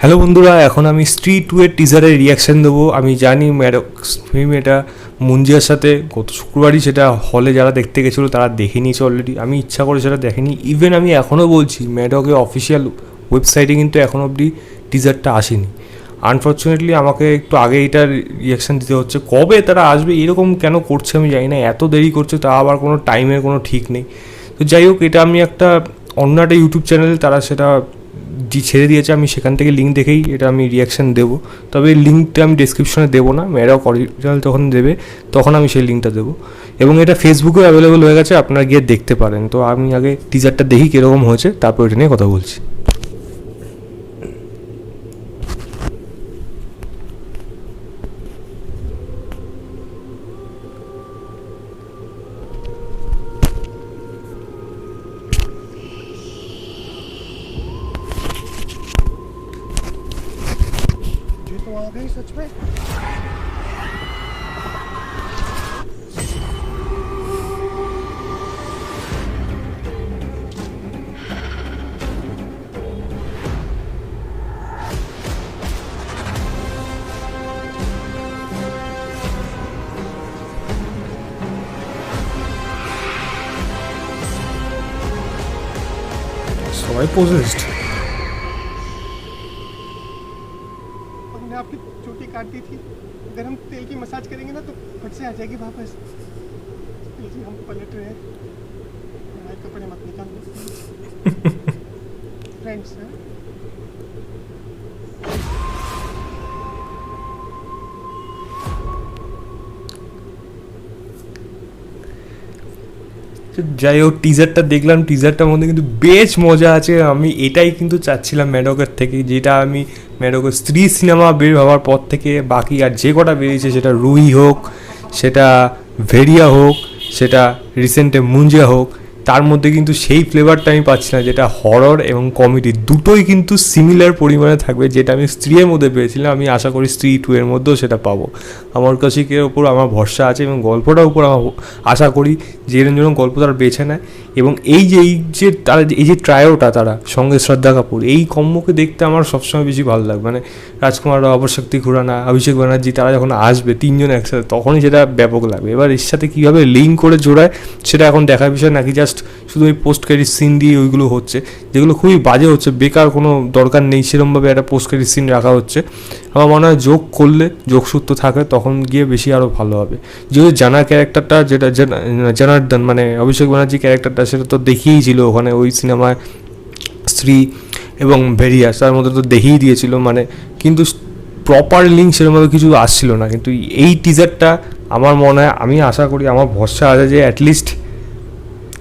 Hello বন্ধুরা, এখন আমি স্ত্রী 2 এর টিজারের রিয়াকশান দেবো। আমি জানি ম্যাডক্স ফিল্ম এটা মুঞ্জিয়ার সাথে গত শুক্রবারই সেটা হলে যারা দেখতে গেছিলো তারা দেখে নিয়েছে অলরেডি। আমি ইচ্ছা করে সেটা দেখেনি। ইভেন আমি এখনও বলছি ম্যাডকের অফিসিয়াল ওয়েবসাইটে কিন্তু এখনও অবধি টিজারটা আসেনি। আনফর্চুনেটলি আমাকে একটু আগে এটার রিয়াকশান দিতে হচ্ছে। কবে তারা আসবে এরকম কেন করছে আমি জানি না, এত দেরি করছে, তা আবার কোনো টাইমের কোনো ঠিক নেই। তো যাই হোক, এটা আমি একটা অন্য একটা ইউটিউব চ্যানেলে তারা সেটা ছেড়ে দিয়েছে, আমি সেখান থেকে লিঙ্ক দেখেই এটা আমি রিয়াকশান দেবো। তবে লিঙ্কটা আমি ডেসক্রিপশনে দেবো না, ম্যাডক অরিজিনাল যখন দেবে তখন আমি সেই লিঙ্কটা দেবো। এবং এটা ফেসবুকেও অ্যাভেলেবল হয়ে গেছে, আপনারা গিয়ে দেখতে পারেন। তো আমি আগে টিজারটা দেখি কীরকম হয়েছে, তারপর এটা নিয়ে কথা বলছি। तो आ गई सच में। সবাই পজেসড। हमने आपकी चोटी काट दी थी। अगर हम तेल की मसाज करेंगे ना तो फट से आ जाएगी वापस। जी हम पलट रहे हैं, हमारे कपड़े मत निकालना। फ्रेंड्स हैं। যাই হোক, টিজারটা দেখলাম, টিজারটার মধ্যে কিন্তু বেশ মজা আছে। আমি এটাই কিন্তু চাচ্ছিলাম ম্যাডকের থেকে, যেটা আমি ম্যাডকের স্ত্রী সিনেমা বের হওয়ার পর থেকে বাকি আর যে কটা বেরিয়েছে, সেটা রুহি হোক, সেটা ভেরিয়া হোক, সেটা রিসেন্টে মুঞ্জিয়া হোক, তার মধ্যে কিন্তু সেই ফ্লেভারটা আমি পাচ্ছি না, যেটা হরর এবং কমেডি দুটোই কিন্তু সিমিলার পরিমাণে থাকবে। যেটা আমি স্ত্রীর মধ্যে পেয়েছিলাম, আমি আশা করি স্ত্রী 2 এর মধ্যেও সেটা পাবো। আমার কৌশিকের ওপর আমার ভরসা আছে এবং গল্পটার উপর আমার আশা করি যে এর জন্য গল্প তারা বেছে নেয়। এবং এই যে তারা এই যে ট্রায়োটা তারা সঙ্গে শ্রদ্ধা কাপুর, এই কম্বোকে দেখতে আমার সবসময় বেশি ভালো লাগে। মানে রাজকুমার রাও, অপরশক্তি খুরানা, অভিষেক ব্যানার্জি, তারা যখন আসবে তিনজন একসাথে, তখনই সেটা ব্যাপক লাগবে। এবার এর সাথে কীভাবে লিঙ্ক করে জোড়ায় সেটা এখন দেখার বিষয়, নাকি জাস্ট শুধু ওই পোস্ট ক্রেডিট সিন দিয়ে ওইগুলো হচ্ছে, যেগুলো খুবই বাজে হচ্ছে, বেকার, কোনো দরকার নেই সেরকমভাবে একটা পোস্ট ক্রেডিট সিন রাখা হচ্ছে। আমার মনে হয় যোগ করলে, যোগসূত্র থাকে, তখন গিয়ে বেশি আরও ভালো হবে। যেহেতু জানা ক্যারেক্টারটা, যেটা জনার্দন মানে অভিষেক ব্যানার্জি ক্যারেক্টারটা, সেটা তো দেখিয়েই ছিল ওখানে ওই সিনেমায় স্ত্রী এবং ভেরিয়াস, তার মধ্যে তো দেখিয়ে দিয়েছিল মানে, কিন্তু প্রপার লিঙ্ক সেরকমভাবে কিছু আসছিল না। কিন্তু এই টিজারটা আমার মনে হয়, আমি আশা করি, আমার ভরসা আছে যে অ্যাটলিস্ট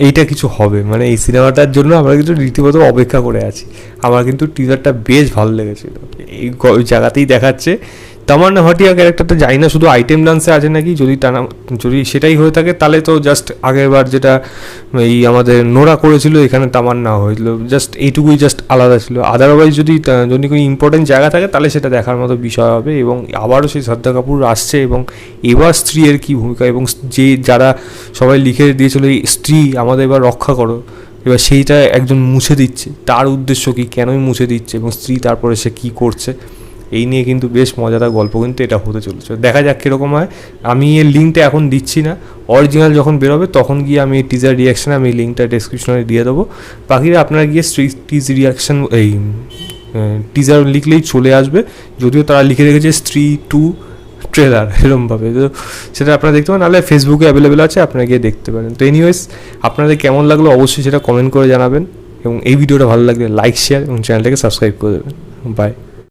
এইটা কিছু হবে। মানে এই সিনেমাটার জন্য আমরা কিন্তু রীতিমতো অপেক্ষা করে আছি। আমার কিন্তু টিজারটা বেশ ভালো লেগেছিল। এই জায়গাতেই দেখাচ্ছে তামান্না ভাটিয়া ক্যারেক্টারটা, জানি না শুধু আইটেম ডান্সে আছে নাকি। যদি সেটাই হয়ে থাকে তাহলে তো জাস্ট আগেরবার যেটা এই আমাদের নোরা করেছিল, এখানে তামান্না হয়েছিল, জাস্ট এইটুকুই জাস্ট আলাদা ছিল। আদারওয়াইজ যদি কোনো ইম্পর্টেন্ট জায়গা থাকে তাহলে সেটা দেখার মতো বিষয় হবে। এবং আবারও সেই শ্রদ্ধা কাপুর আসছে, এবং এবার স্ত্রীর কী ভূমিকা, এবং যারা সবাই লিখে দিয়েছিল এই স্ত্রী আমাদের এবার রক্ষা করো, এবার সেইটা একজন মুছে দিচ্ছে, তার উদ্দেশ্য কী, কেনই মুছে দিচ্ছে, এবং স্ত্রী তারপরে সে কী করছে, এই নিয়ে কিন্তু বেশ মজাদার গল্প কিন্তু এটা হতে চলেছে। দেখা যাক কীরকম হয়। আমি এর লিঙ্কটা এখন দিচ্ছি না, অরিজিনাল যখন বেরোবে তখন গিয়ে আমি টিজার রিয়াকশানে আমি লিঙ্কটা ডেসক্রিপশনে দিয়ে দেবো। বাকিরা আপনারা গিয়ে টিজ রিয়াকশান এই টিজার লিখলেই চলে আসবে। যদিও তারা লিখে রেখেছে স্ত্রী 2 ট্রেলার এরকমভাবে, তো সেটা আপনারা দেখতে পারেন, নাহলে ফেসবুকে অ্যাভেলেবেল আছে, আপনারা গিয়ে দেখতে পারেন। তো এনিওয়েজ, আপনাদের কেমন লাগলো অবশ্যই সেটা কমেন্ট করে জানাবেন, এবং এই ভিডিওটা ভালো লাগলে লাইক, শেয়ার এবং চ্যানেলটাকে সাবস্ক্রাইব করে দেবেন। বাই।